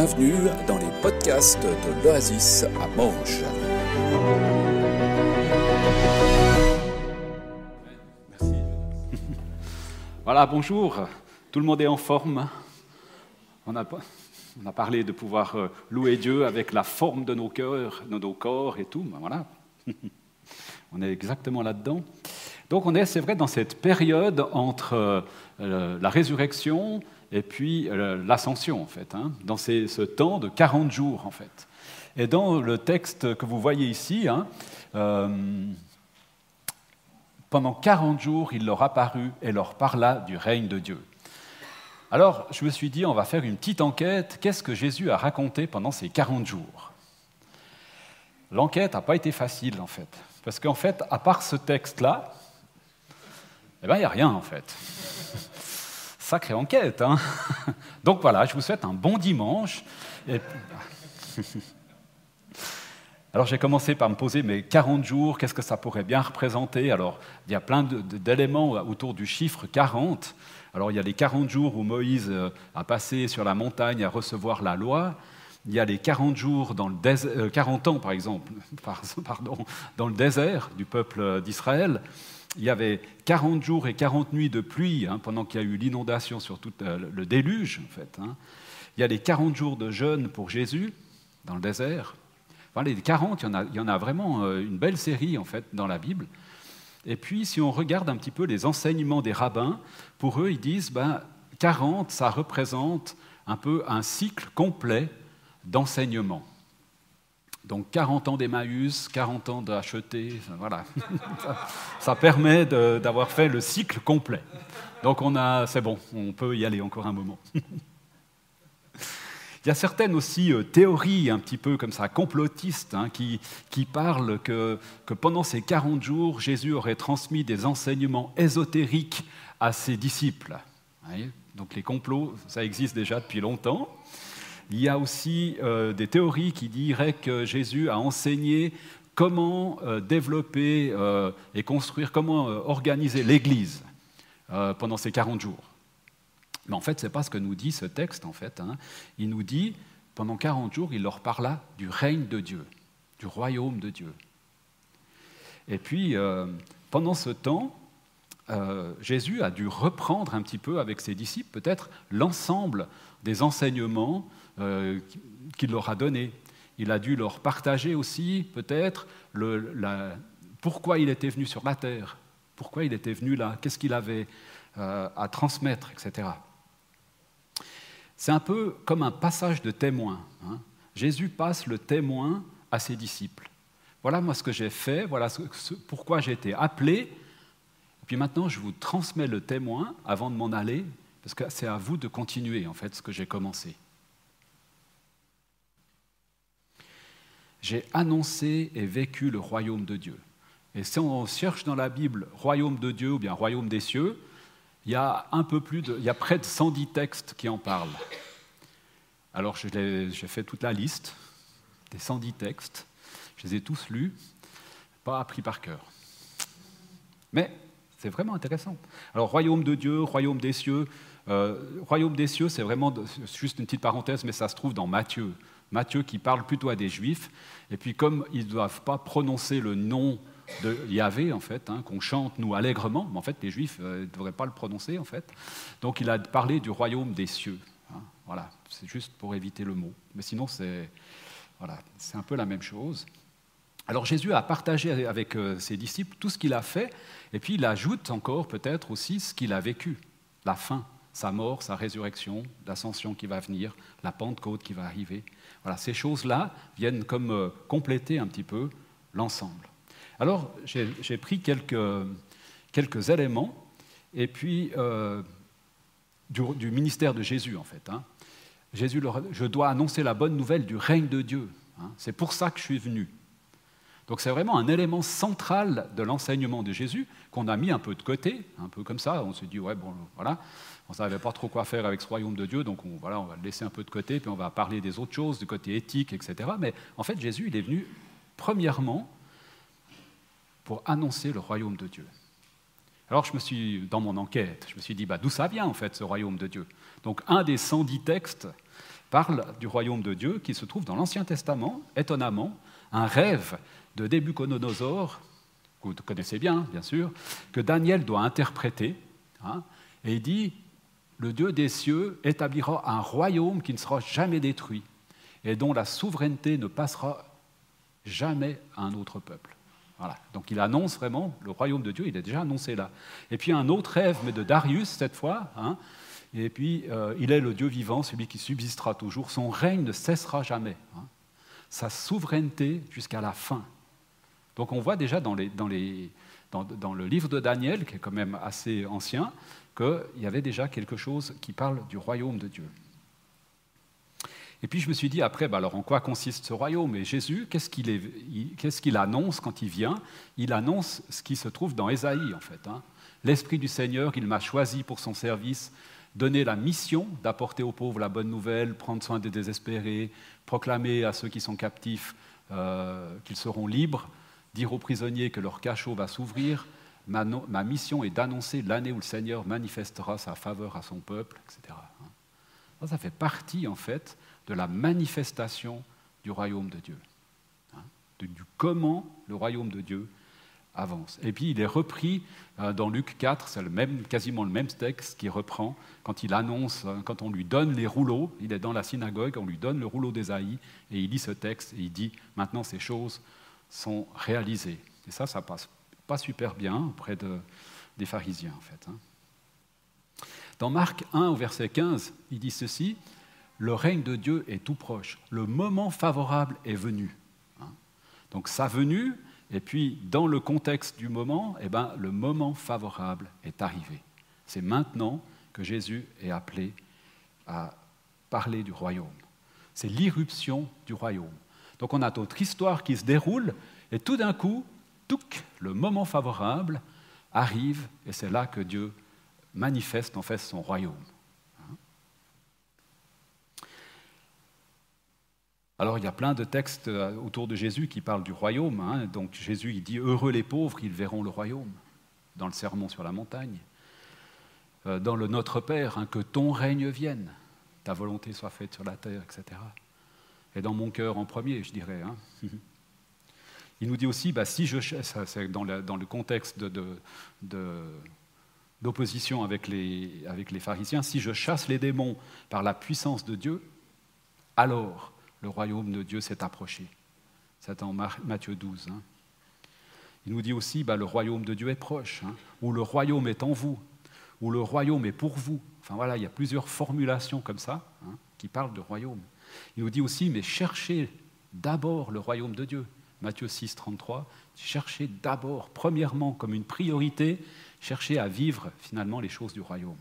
bienvenue dans les podcasts de l'Oasis à Manche. Merci. Voilà, bonjour. Tout le monde est en forme. On a parlé de pouvoir louer Dieu avec la forme de nos cœurs, de nos corps et tout. Ben voilà. On est exactement là-dedans. Donc c'est vrai, dans cette période entre la résurrection et puis l'ascension, en fait, dans ce temps de 40 jours, en fait. Et dans le texte que vous voyez ici, pendant 40 jours, il leur apparut et leur parla du règne de Dieu. Alors, je me suis dit, on va faire une petite enquête. Qu'est-ce que Jésus a raconté pendant ces 40 jours ? L'enquête n'a pas été facile, en fait. Parce qu'en fait, à part ce texte-là, il n'y a rien, en fait. Sacrée enquête, hein. Donc voilà, je vous souhaite un bon dimanche. Alors j'ai commencé par me poser, mais 40 jours, qu'est-ce que ça pourrait bien représenter ? Alors, il y a plein d'éléments autour du chiffre 40. Alors, il y a les 40 jours où Moïse a passé sur la montagne à recevoir la loi. Il y a les 40 jours dans le désert, 40 ans, par exemple, dans le désert du peuple d'Israël. Il y avait 40 jours et 40 nuits de pluie pendant qu'il y a eu l'inondation sur tout le déluge, en fait. Il y a les 40 jours de jeûne pour Jésus dans le désert. Enfin, les 40, il y en a vraiment une belle série, en fait, dans la Bible. Et puis, si on regarde un petit peu les enseignements des rabbins, pour eux, ils disent 40, ça représente un peu un cycle complet d'enseignement. Donc 40 ans d'Emmaüs, 40 ans d'Acheté, voilà. ça permet d'avoir fait le cycle complet. Donc c'est bon, on peut y aller encore un moment. Il y a certaines aussi théories un petit peu comme ça, complotistes, qui parlent que pendant ces 40 jours, Jésus aurait transmis des enseignements ésotériques à ses disciples. Donc les complots, ça existe déjà depuis longtemps. Il y a aussi des théories qui diraient que Jésus a enseigné comment développer et construire, comment organiser l'Église pendant ces 40 jours. Mais en fait, ce n'est pas ce que nous dit ce texte, en fait. Il nous dit, pendant 40 jours, il leur parla du règne de Dieu, du royaume de Dieu. Et puis, pendant ce temps, Jésus a dû reprendre un petit peu avec ses disciples, peut-être, l'ensemble des enseignements qu'il leur a donnés. Il a dû leur partager aussi, peut-être, pourquoi il était venu sur la terre, pourquoi il était venu là, qu'est-ce qu'il avait à transmettre, etc. C'est un peu comme un passage de témoin. Jésus passe le témoin à ses disciples. Voilà moi ce que j'ai fait, voilà pourquoi j'ai été appelé. Et puis maintenant, je vous transmets le témoin avant de m'en aller, parce que c'est à vous de continuer, en fait, ce que j'ai commencé. J'ai annoncé et vécu le royaume de Dieu. Et si on cherche dans la Bible « royaume de Dieu » ou bien « royaume des cieux », il y a près de 110 textes qui en parlent. Alors j'ai fait toute la liste des 110 textes, je les ai tous lus, pas appris par cœur. Mais c'est vraiment intéressant. Alors royaume de Dieu, royaume des cieux, c'est vraiment, juste une petite parenthèse, mais ça se trouve dans Matthieu. Matthieu qui parle plutôt à des Juifs, et puis comme ils ne doivent pas prononcer le nom de Yahvé, en fait, qu'on chante, nous, allègrement, mais en fait, les Juifs ne devraient pas le prononcer, en fait. Donc il a parlé du royaume des cieux. Voilà, c'est juste pour éviter le mot. Mais sinon, c'est un peu la même chose. Alors Jésus a partagé avec ses disciples tout ce qu'il a fait, et puis il ajoute encore peut-être aussi ce qu'il a vécu, la fin, sa mort, sa résurrection, l'ascension qui va venir, la Pentecôte qui va arriver. Voilà, ces choses-là viennent comme compléter un petit peu l'ensemble. Alors j'ai pris quelques éléments, et puis du ministère de Jésus en fait. Jésus, je dois annoncer la bonne nouvelle du règne de Dieu. C'est pour ça que je suis venu. Donc c'est vraiment un élément central de l'enseignement de Jésus qu'on a mis un peu de côté, un peu comme ça. On s'est dit, on ne savait pas trop quoi faire avec ce royaume de Dieu, donc on va le laisser un peu de côté, puis on va parler des autres choses, du côté éthique, etc. Mais en fait, Jésus, il est venu, premièrement, pour annoncer le royaume de Dieu. Alors dans mon enquête, je me suis dit, d'où ça vient en fait ce royaume de Dieu ? Donc un des 110 textes parle du royaume de Dieu qui se trouve dans l'Ancien Testament, étonnamment, un rêve de Nabuchodonosor, que vous connaissez bien, bien sûr, que Daniel doit interpréter, hein, et il dit « Le Dieu des cieux établira un royaume qui ne sera jamais détruit et dont la souveraineté ne passera jamais à un autre peuple. » Voilà. Donc il annonce vraiment le royaume de Dieu, il est déjà annoncé là. Et puis un autre rêve, mais de Darius cette fois, hein, et puis il est le Dieu vivant, celui qui subsistera toujours, son règne ne cessera jamais, hein, sa souveraineté jusqu'à la fin. Donc on voit déjà dans le livre de Daniel, qui est quand même assez ancien, qu'il y avait déjà quelque chose qui parle du royaume de Dieu. Et puis je me suis dit après, alors en quoi consiste ce royaume? Et Jésus, qu'est-ce qu'il annonce quand il vient? Il annonce ce qui se trouve dans Ésaïe, en fait. Hein. L'Esprit du Seigneur, il m'a choisi pour son service, donner la mission d'apporter aux pauvres la bonne nouvelle, prendre soin des désespérés, proclamer à ceux qui sont captifs qu'ils seront libres, dire aux prisonniers que leur cachot va s'ouvrir. Ma mission est d'annoncer l'année où le Seigneur manifestera sa faveur à son peuple, etc. Ça fait partie, en fait, de la manifestation du royaume de Dieu, hein, du comment le royaume de Dieu avance. Et puis il est repris dans Luc 4, c'est quasiment le même texte qui reprend quand il annonce, quand on lui donne les rouleaux, il est dans la synagogue, on lui donne le rouleau d'Ésaïe et il lit ce texte et il dit « Maintenant ces choses sont réalisées ». Et ça passe pas super bien auprès des pharisiens, en fait. Hein. Dans Marc 1, au verset 15, il dit ceci: le règne de Dieu est tout proche, le moment favorable est venu. Donc sa venue, et puis dans le contexte du moment, le moment favorable est arrivé. C'est maintenant que Jésus est appelé à parler du royaume. C'est l'irruption du royaume. Donc on a notre histoire qui se déroule, et tout d'un coup, le moment favorable arrive, et c'est là que Dieu manifeste en fait son royaume. Alors il y a plein de textes autour de Jésus qui parlent du royaume. Hein. Donc Jésus il dit « Heureux les pauvres, ils verront le royaume » dans le Sermon sur la montagne. Dans le Notre Père, hein, « Que ton règne vienne, ta volonté soit faite sur la terre, etc. » Et dans mon cœur en premier, je dirais. Hein. Il nous dit aussi, si ça c'est dans le contexte d'opposition avec les pharisiens, si je chasse les démons par la puissance de Dieu, alors le royaume de Dieu s'est approché. C'est en Matthieu 12. Hein. Il nous dit aussi, le royaume de Dieu est proche, hein, ou le royaume est en vous, ou le royaume est pour vous. Enfin voilà, il y a plusieurs formulations comme ça, hein, qui parlent de royaume. Il nous dit aussi, mais cherchez d'abord le royaume de Dieu. Matthieu 6, 33, cherchez d'abord, premièrement, comme une priorité, cherchez à vivre finalement les choses du royaume.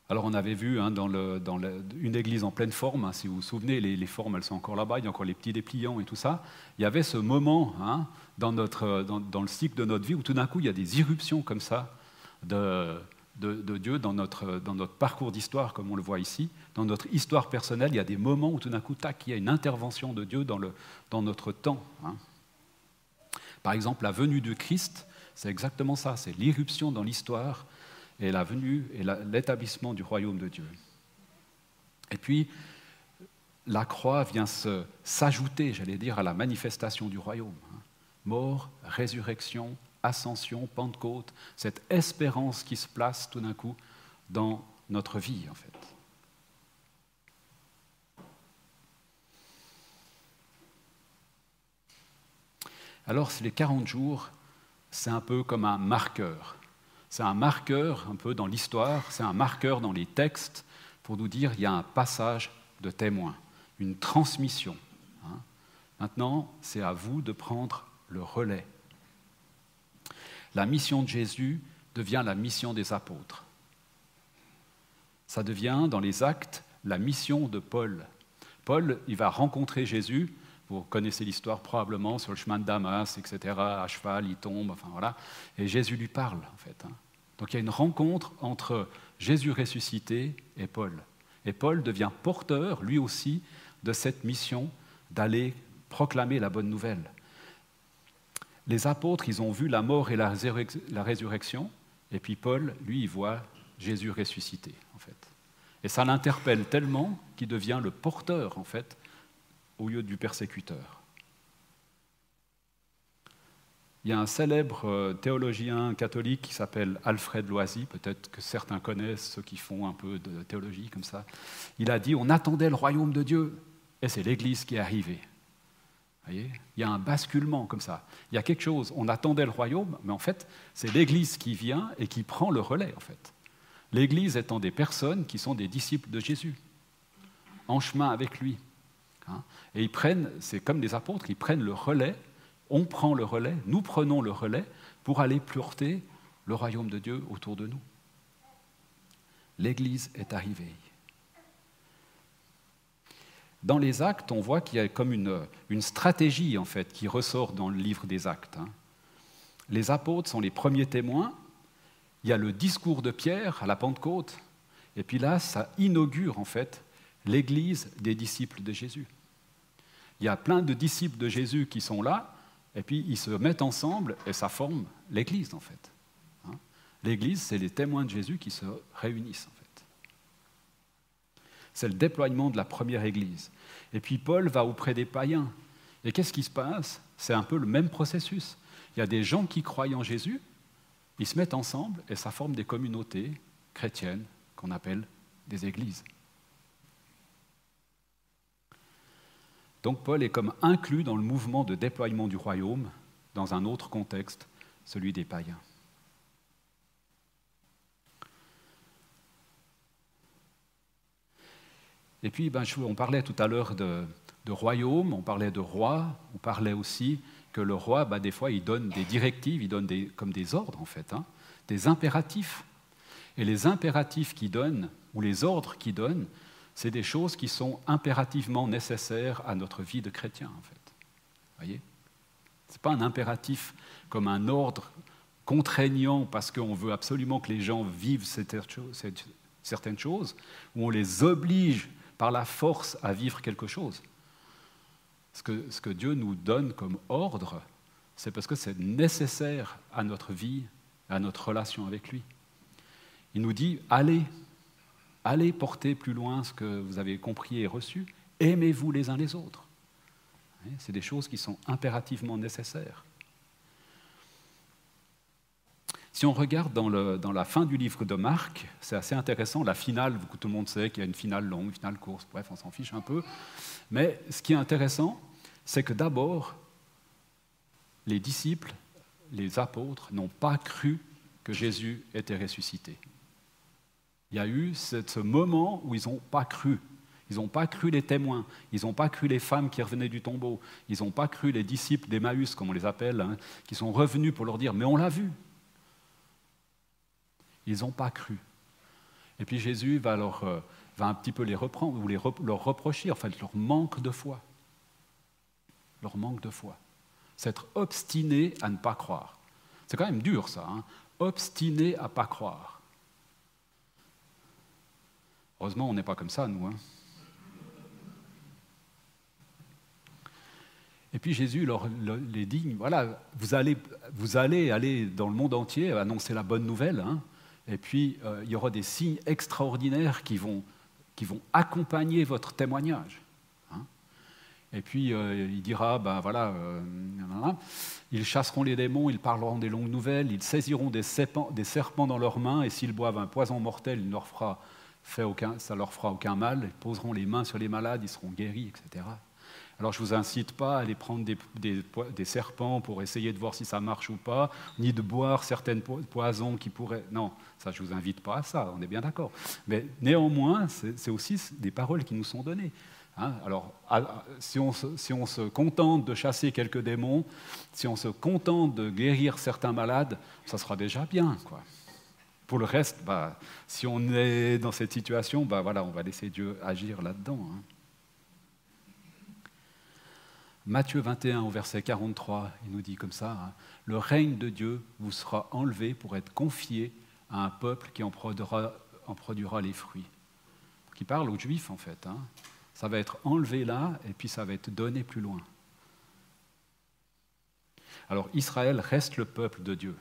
Alors on avait vu dans une église en pleine forme, hein, si vous vous souvenez, les formes elles sont encore là-bas, il y a encore les petits dépliants et tout ça. Il y avait ce moment hein, dans le cycle de notre vie où tout d'un coup il y a des irruptions comme ça de Dieu dans notre parcours d'histoire, comme on le voit ici. Dans notre histoire personnelle, il y a des moments où tout d'un coup, il y a une intervention de Dieu dans notre temps. Hein. Par exemple, la venue de Christ, c'est exactement ça, c'est l'irruption dans l'histoire et la venue et l'établissement du royaume de Dieu. Et puis, la croix vient s'ajouter, j'allais dire, à la manifestation du royaume. Hein. Mort, résurrection, ascension, Pentecôte, cette espérance qui se place tout d'un coup dans notre vie, en fait. Alors, les 40 jours, c'est un peu comme un marqueur. C'est un marqueur un peu dans l'histoire, c'est un marqueur dans les textes pour nous dire qu'il y a un passage de témoin, une transmission. Hein. Maintenant, c'est à vous de prendre le relais. La mission de Jésus devient la mission des apôtres. Ça devient, dans les actes, la mission de Paul. Paul, il va rencontrer Jésus, vous connaissez l'histoire probablement, sur le chemin de Damas, etc., à cheval, il tombe, enfin voilà, et Jésus lui parle, en fait. Hein. Donc il y a une rencontre entre Jésus ressuscité et Paul. Et Paul devient porteur, lui aussi, de cette mission d'aller proclamer la bonne nouvelle. Les apôtres, ils ont vu la mort et la résurrection, et puis Paul, lui, il voit Jésus ressuscité, en fait. Et ça l'interpelle tellement qu'il devient le porteur, en fait, au lieu du persécuteur. Il y a un célèbre théologien catholique qui s'appelle Alfred Loisy, peut-être que certains connaissent, ceux qui font un peu de théologie comme ça. Il a dit « On attendait le royaume de Dieu, et c'est l'Église qui est arrivée. » Vous voyez, il y a un basculement comme ça. Il y a quelque chose, on attendait le royaume, mais en fait, c'est l'Église qui vient et qui prend le relais, en fait. L'Église étant des personnes qui sont des disciples de Jésus, en chemin avec lui. Et ils prennent, c'est comme des apôtres, ils prennent le relais, on prend le relais, nous prenons le relais pour aller porter le royaume de Dieu autour de nous. L'Église est arrivée. Dans les Actes, on voit qu'il y a comme une stratégie en fait, qui ressort dans le livre des Actes. Les apôtres sont les premiers témoins. Il y a le discours de Pierre à la Pentecôte. Et puis là, ça inaugure en fait l'Église des disciples de Jésus. Il y a plein de disciples de Jésus qui sont là, et puis ils se mettent ensemble et ça forme l'Église en fait. L'Église, c'est les témoins de Jésus qui se réunissent en fait. C'est le déploiement de la première Église. Et puis Paul va auprès des païens. Et qu'est-ce qui se passe? C'est un peu le même processus. Il y a des gens qui croient en Jésus, ils se mettent ensemble et ça forme des communautés chrétiennes qu'on appelle des églises. Donc Paul est comme inclus dans le mouvement de déploiement du royaume dans un autre contexte, celui des païens. Et puis, on parlait tout à l'heure de royaume, on parlait de roi, on parlait aussi que le roi, des fois, il donne des directives, il donne comme des ordres, en fait, des impératifs. Et les impératifs qu'il donne, ou les ordres qu'il donne, c'est des choses qui sont impérativement nécessaires à notre vie de chrétien, en fait. Vous voyez ? Ce n'est pas un impératif comme un ordre contraignant parce qu'on veut absolument que les gens vivent certaines choses, où on les oblige par la force à vivre quelque chose. Ce que Dieu nous donne comme ordre, c'est parce que c'est nécessaire à notre vie, à notre relation avec lui. Il nous dit, allez porter plus loin ce que vous avez compris et reçu, aimez-vous les uns les autres. C'est des choses qui sont impérativement nécessaires. Si on regarde dans la fin du livre de Marc, c'est assez intéressant, la finale, tout le monde sait qu'il y a une finale longue, une finale courte, bref, on s'en fiche un peu. Mais ce qui est intéressant, c'est que d'abord, les disciples, les apôtres, n'ont pas cru que Jésus était ressuscité. Il y a eu ce moment où ils n'ont pas cru. Ils n'ont pas cru les témoins, ils n'ont pas cru les femmes qui revenaient du tombeau, ils n'ont pas cru les disciples d'Emmaüs, comme on les appelle, qui sont revenus pour leur dire « mais on l'a vu ». Ils n'ont pas cru. Et puis Jésus va un petit peu les reprendre, ou leur reprocher, en fait, leur manque de foi. Leur manque de foi. S'être obstiné à ne pas croire. C'est quand même dur, ça. Obstiné à ne pas croire. Heureusement, on n'est pas comme ça, nous. Et puis Jésus les dit, voilà, vous allez aller dans le monde entier, annoncer la bonne nouvelle, et puis il y aura des signes extraordinaires qui vont accompagner votre témoignage. Et puis il dira, ils chasseront les démons, ils parleront des longues nouvelles, ils saisiront des serpents dans leurs mains, et s'ils boivent un poison mortel, ça leur fera aucun mal, ils poseront les mains sur les malades, ils seront guéris, etc. Alors je ne vous incite pas à aller prendre des serpents pour essayer de voir si ça marche ou pas, ni de boire certaines poisons qui pourraient... Non, ça je ne vous invite pas à ça, on est bien d'accord. Mais néanmoins, c'est aussi des paroles qui nous sont données. Alors, si on se contente de chasser quelques démons, si on se contente de guérir certains malades, ça sera déjà bien, quoi. Pour le reste, si on est dans cette situation, on va laisser Dieu agir là-dedans. Matthieu 21, au verset 43, il nous dit comme ça, « Le règne de Dieu vous sera enlevé pour être confié à un peuple qui en produira les fruits. » Qui parle aux Juifs, en fait. Ça va être enlevé là, et puis ça va être donné plus loin. Alors, Israël reste le peuple de Dieu,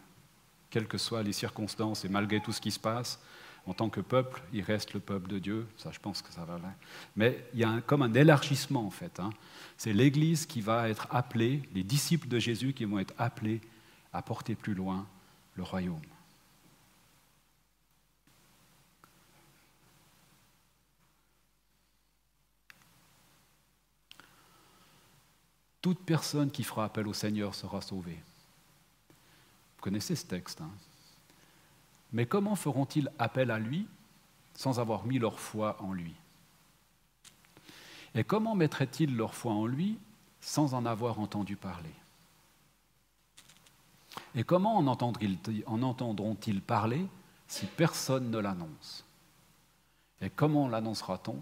quelles que soient les circonstances et malgré tout ce qui se passe. En tant que peuple, il reste le peuple de Dieu, ça je pense que ça va là. Mais il y a comme un élargissement en fait. Hein. C'est l'Église qui va être appelée, les disciples de Jésus qui vont être appelés à porter plus loin le royaume. Toute personne qui fera appel au Seigneur sera sauvée. Vous connaissez ce texte, hein? Mais comment feront-ils appel à lui sans avoir mis leur foi en lui? Et comment mettraient-ils leur foi en lui sans en avoir entendu parler? Et comment en entendront-ils parler si personne ne l'annonce? Et comment l'annoncera-t-on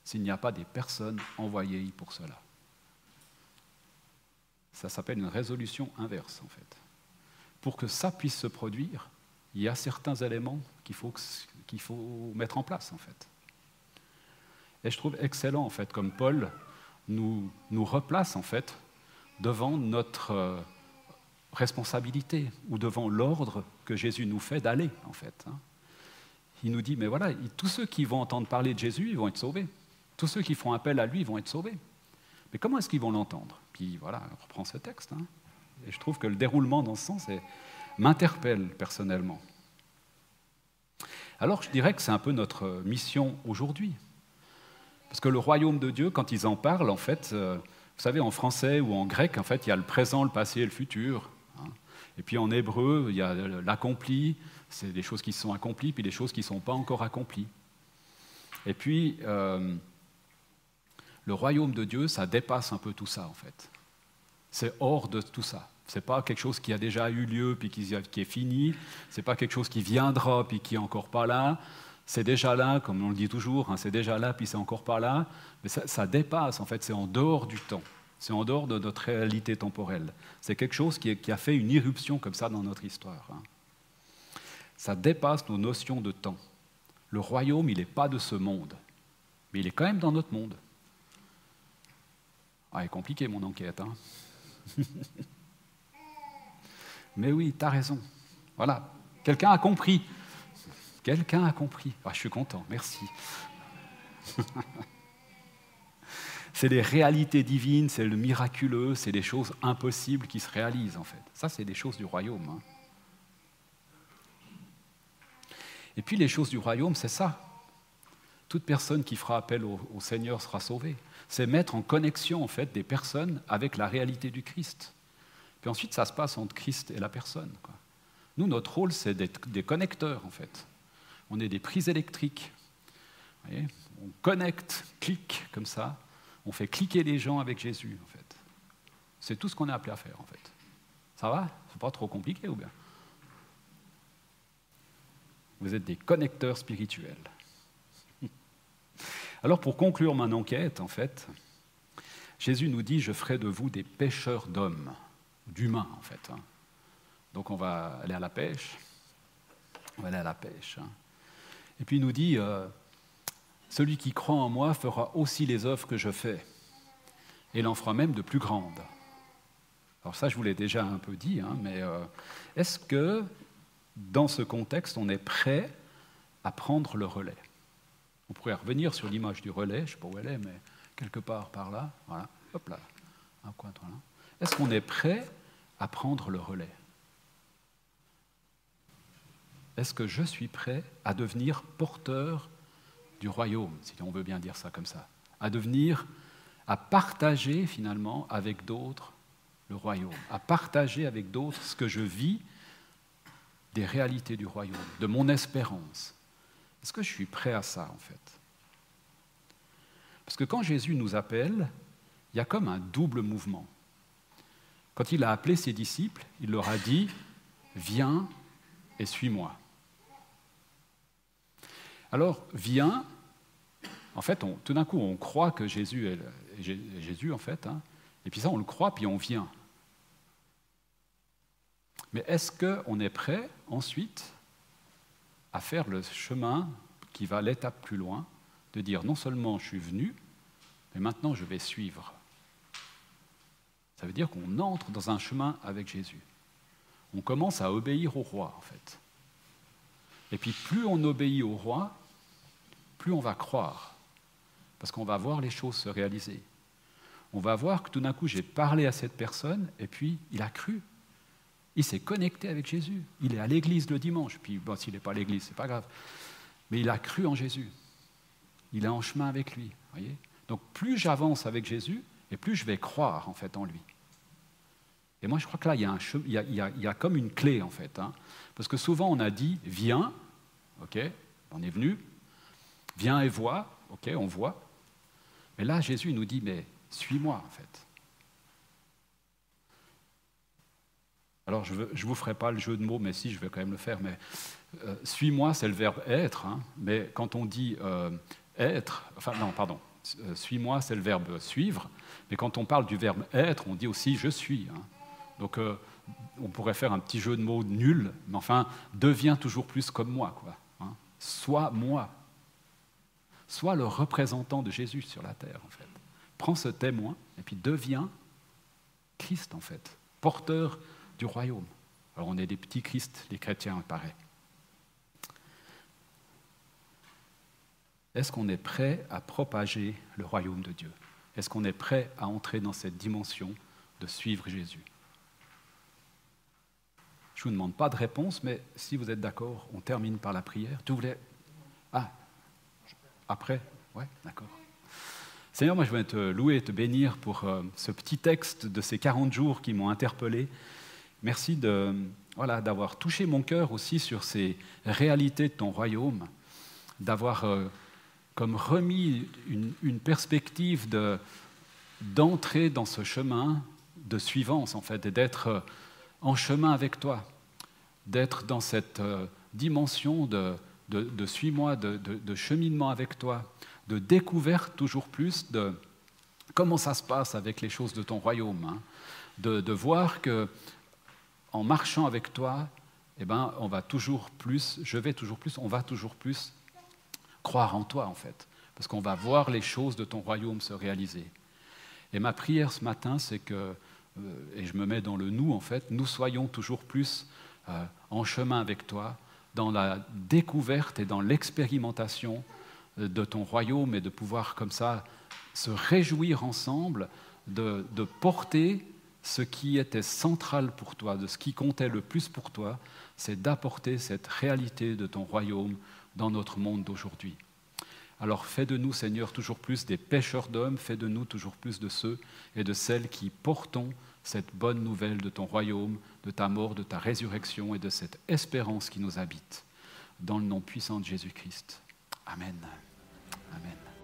s'il n'y a pas des personnes envoyées pour cela? Ça s'appelle une résolution inverse, en fait. Pour que ça puisse se produire, il y a certains éléments qu'il faut mettre en place, en fait. Et je trouve excellent, en fait, comme Paul nous replace, en fait, devant notre responsabilité ou devant l'ordre que Jésus nous fait d'aller, en fait. Il nous dit, mais voilà, tous ceux qui vont entendre parler de Jésus, ils vont être sauvés. Tous ceux qui font appel à lui, ils vont être sauvés. Mais comment est-ce qu'ils vont l'entendre? Puis voilà, on reprend ce texte. Hein. Et je trouve que le déroulement dans ce sens m'interpelle personnellement. Alors je dirais que c'est un peu notre mission aujourd'hui. Parce que le royaume de Dieu, quand ils en parlent, en fait, vous savez, en français ou en grec, en fait, il y a le présent, le passé et le futur. Hein. Et puis en hébreu, il y a l'accompli, c'est des choses qui sont accomplies, puis des choses qui ne sont pas encore accomplies. Et puis, le royaume de Dieu, ça dépasse un peu tout ça, en fait. C'est hors de tout ça. Ce n'est pas quelque chose qui a déjà eu lieu puis qui est fini. Ce n'est pas quelque chose qui viendra puis qui n'est encore pas là. C'est déjà là, comme on le dit toujours, hein, c'est déjà là puis c'est encore pas là. Mais ça dépasse, en fait, c'est en dehors du temps. C'est en dehors de notre réalité temporelle. C'est quelque chose qui a fait une irruption comme ça dans notre histoire. Hein. Ça dépasse nos notions de temps. Le royaume, il n'est pas de ce monde, mais il est quand même dans notre monde. Ah, c'est compliqué mon enquête, hein. Mais oui, tu as raison. Voilà, quelqu'un a compris. Quelqu'un a compris. Ah, je suis content, merci. C'est les réalités divines, c'est le miraculeux, c'est les choses impossibles qui se réalisent en fait. Ça, c'est des choses du royaume. Hein. Et puis les choses du royaume, c'est ça. Toute personne qui fera appel au Seigneur sera sauvée. C'est mettre en connexion en fait des personnes avec la réalité du Christ. Puis ensuite, ça se passe entre Christ et la personne, quoi. Nous, notre rôle, c'est d'être des connecteurs en fait. On est des prises électriques. Vous voyez, on connecte, clique comme ça. On fait cliquer les gens avec Jésus en fait. C'est tout ce qu'on est appelé à faire en fait. Ça va? C'est pas trop compliqué ou bien? Vous êtes des connecteurs spirituels. Alors pour conclure mon enquête, en fait, Jésus nous dit « Je ferai de vous des pêcheurs d'hommes », d'humains en fait. Hein. Donc on va aller à la pêche. On va aller à la pêche. Hein. Et puis il nous dit celui qui croit en moi fera aussi les œuvres que je fais, et il en fera même de plus grandes. Alors ça, je vous l'ai déjà un peu dit, hein, mais est-ce que dans ce contexte, on est prêt à prendre le relais? On pourrait revenir sur l'image du relais, je ne sais pas où elle est, mais quelque part par là, voilà, hop là, un coin, là. Est-ce qu'on est prêt à prendre le relais? Est-ce que je suis prêt à devenir porteur du royaume, si on veut bien dire ça comme ça, à partager finalement avec d'autres le royaume, à partager avec d'autres ce que je vis des réalités du royaume, de mon espérance. Est-ce que je suis prêt à ça, en fait? Parce que quand Jésus nous appelle, il y a comme un double mouvement. Quand il a appelé ses disciples, il leur a dit « Viens et suis-moi ». Alors, viens, en fait, tout d'un coup, on croit que Jésus est Jésus, en fait, hein, et puis ça, on le croit, puis on vient. Mais est-ce qu'on est prêt, ensuite, à faire le chemin qui va l'étape plus loin, de dire non seulement je suis venu, mais maintenant je vais suivre. Ça veut dire qu'on entre dans un chemin avec Jésus. On commence à obéir au roi, en fait. Et puis plus on obéit au roi, plus on va croire, parce qu'on va voir les choses se réaliser. On va voir que tout d'un coup, j'ai parlé à cette personne, et puis il a cru. Il s'est connecté avec Jésus. Il est à l'église le dimanche. Puis bon, s'il n'est pas à l'église, c'est pas grave. Mais il a cru en Jésus. Il est en chemin avec lui. Voyez ? Donc plus j'avance avec Jésus, et plus je vais croire en fait en lui. Et moi, je crois que là, il y a comme une clé en fait. Hein, parce que souvent, on a dit, viens, ok, on est venu, viens et vois, ok, on voit. Mais là, Jésus nous dit, mais suis-moi en fait. Alors, je ne vous ferai pas le jeu de mots, mais si, je vais quand même le faire. Mais suis-moi, c'est le verbe être. Hein, mais quand on dit être, enfin non, pardon, suis-moi, c'est le verbe suivre. Mais quand on parle du verbe être, on dit aussi je suis. Hein. Donc, on pourrait faire un petit jeu de mots nul, mais enfin, deviens toujours plus comme moi, quoi. Hein. Sois moi. Sois le représentant de Jésus sur la terre, en fait. Prends ce témoin et puis deviens Christ, en fait, porteur du royaume. Alors on est des petits Christ, les chrétiens, il paraît. Est-ce qu'on est prêt à propager le royaume de Dieu? Est-ce qu'on est prêt à entrer dans cette dimension de suivre Jésus? Je ne vous demande pas de réponse, mais si vous êtes d'accord, on termine par la prière. Tu voulais... Ah, après? Ouais, d'accord. Seigneur, moi je veux te louer et te bénir pour ce petit texte de ces 40 jours qui m'ont interpellé. Merci d'avoir touché mon cœur aussi sur ces réalités de ton royaume, d'avoir comme remis une perspective d'entrer dans ce chemin de suivance, en fait, et d'être en chemin avec toi, d'être dans cette dimension de suis-moi, de cheminement avec toi, de découverte toujours plus de comment ça se passe avec les choses de ton royaume, hein, de voir que en marchant avec toi, eh ben, on va toujours plus croire en toi, en fait, parce qu'on va voir les choses de ton royaume se réaliser. Et ma prière ce matin, c'est que, et je me mets dans le nous, en fait, nous soyons toujours plus en chemin avec toi, dans la découverte et dans l'expérimentation de ton royaume, et de pouvoir comme ça se réjouir ensemble de porter ce qui était central pour toi, de ce qui comptait le plus pour toi, c'est d'apporter cette réalité de ton royaume dans notre monde d'aujourd'hui. Alors fais de nous, Seigneur, toujours plus des pêcheurs d'hommes, fais de nous toujours plus de ceux et de celles qui portons cette bonne nouvelle de ton royaume, de ta mort, de ta résurrection et de cette espérance qui nous habite. Dans le nom puissant de Jésus-Christ. Amen. Amen.